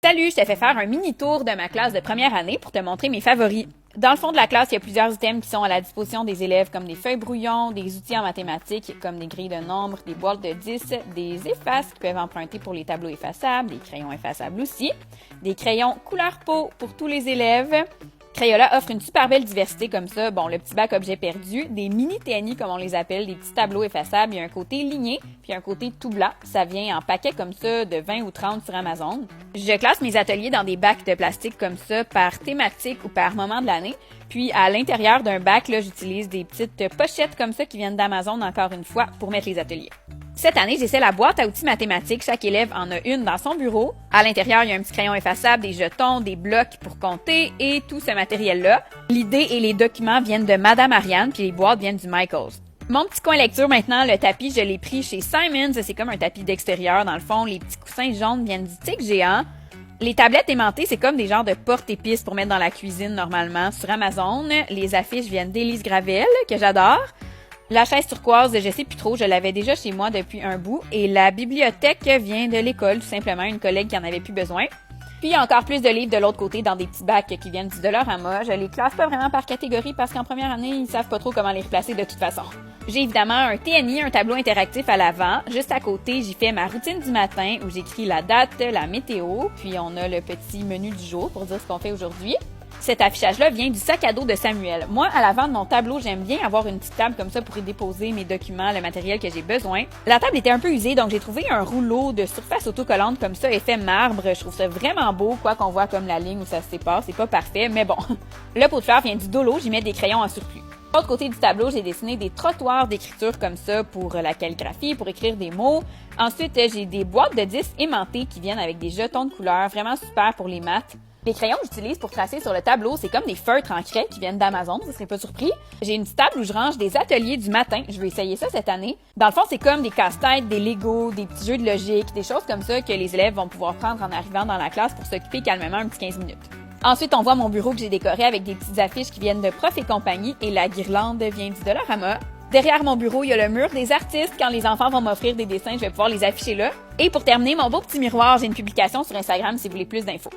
Salut, je te fais faire un mini tour de ma classe de première année pour te montrer mes favoris. Dans le fond de la classe, il y a plusieurs items qui sont à la disposition des élèves comme des feuilles brouillons, des outils en mathématiques comme des grilles de nombres, des boîtes de 10, des effaces qui peuvent emprunter pour les tableaux effaçables, des crayons effaçables aussi, des crayons couleur peau pour tous les élèves. Crayola offre une super belle diversité comme ça. Bon, le petit bac objet perdu, des mini TNI comme on les appelle, des petits tableaux effaçables. Il y a un côté ligné, puis un côté tout blanc. Ça vient en paquet comme ça de 20 ou 30 sur Amazon. Je classe mes ateliers dans des bacs de plastique comme ça par thématique ou par moment de l'année. Puis à l'intérieur d'un bac, là, j'utilise des petites pochettes comme ça qui viennent d'Amazon encore une fois pour mettre les ateliers. Cette année, j'essaie la boîte à outils mathématiques. Chaque élève en a une dans son bureau. À l'intérieur, il y a un petit crayon effaçable, des jetons, des blocs pour compter et tout ce matériel-là. L'idée et les documents viennent de Madame Ariane, puis les boîtes viennent du Michaels. Mon petit coin lecture maintenant, le tapis, je l'ai pris chez Simons. C'est comme un tapis d'extérieur dans le fond. Les petits coussins jaunes viennent du Tic Géant. Les tablettes aimantées, c'est comme des genres de porte-épices pour mettre dans la cuisine normalement sur Amazon. Les affiches viennent d'Élise Gravel, que j'adore. La chaise turquoise, je sais plus trop, je l'avais déjà chez moi depuis un bout. Et la bibliothèque vient de l'école, tout simplement, une collègue qui en avait plus besoin. Puis il y a encore plus de livres de l'autre côté dans des petits bacs qui viennent du Dollarama. Je les classe pas vraiment par catégorie parce qu'en première année, ils savent pas trop comment les replacer de toute façon. J'ai évidemment un TNI, un tableau interactif à l'avant. Juste à côté, j'y fais ma routine du matin où j'écris la date, la météo, puis on a le petit menu du jour pour dire ce qu'on fait aujourd'hui. Cet affichage-là vient du sac à dos de Samuel. Moi, à l'avant de mon tableau, j'aime bien avoir une petite table comme ça pour y déposer mes documents, le matériel que j'ai besoin. La table était un peu usée, donc j'ai trouvé un rouleau de surface autocollante comme ça, effet marbre. Je trouve ça vraiment beau, quoi qu'on voit comme la ligne où ça se sépare. C'est pas parfait, mais bon. Le pot de fleurs vient du Dolo, j'y mets des crayons en surplus. De l'autre côté du tableau, j'ai dessiné des trottoirs d'écriture comme ça pour la calligraphie, pour écrire des mots. Ensuite, j'ai des boîtes de 10 aimantées qui viennent avec des jetons de couleur, vraiment super pour les maths. Les crayons que j'utilise pour tracer sur le tableau, c'est comme des feutres en craie qui viennent d'Amazon, vous serez pas surpris. J'ai une petite table où je range des ateliers du matin, je vais essayer ça cette année. Dans le fond, c'est comme des casse-têtes, des Legos, des petits jeux de logique, des choses comme ça que les élèves vont pouvoir prendre en arrivant dans la classe pour s'occuper calmement un petit 15 minutes. Ensuite, on voit mon bureau que j'ai décoré avec des petites affiches qui viennent de Prof et compagnie et la guirlande vient du Dollarama. Derrière mon bureau, il y a le mur des artistes. Quand les enfants vont m'offrir des dessins, je vais pouvoir les afficher là. Et pour terminer, mon beau petit miroir, j'ai une publication sur Instagram si vous voulez plus d'infos.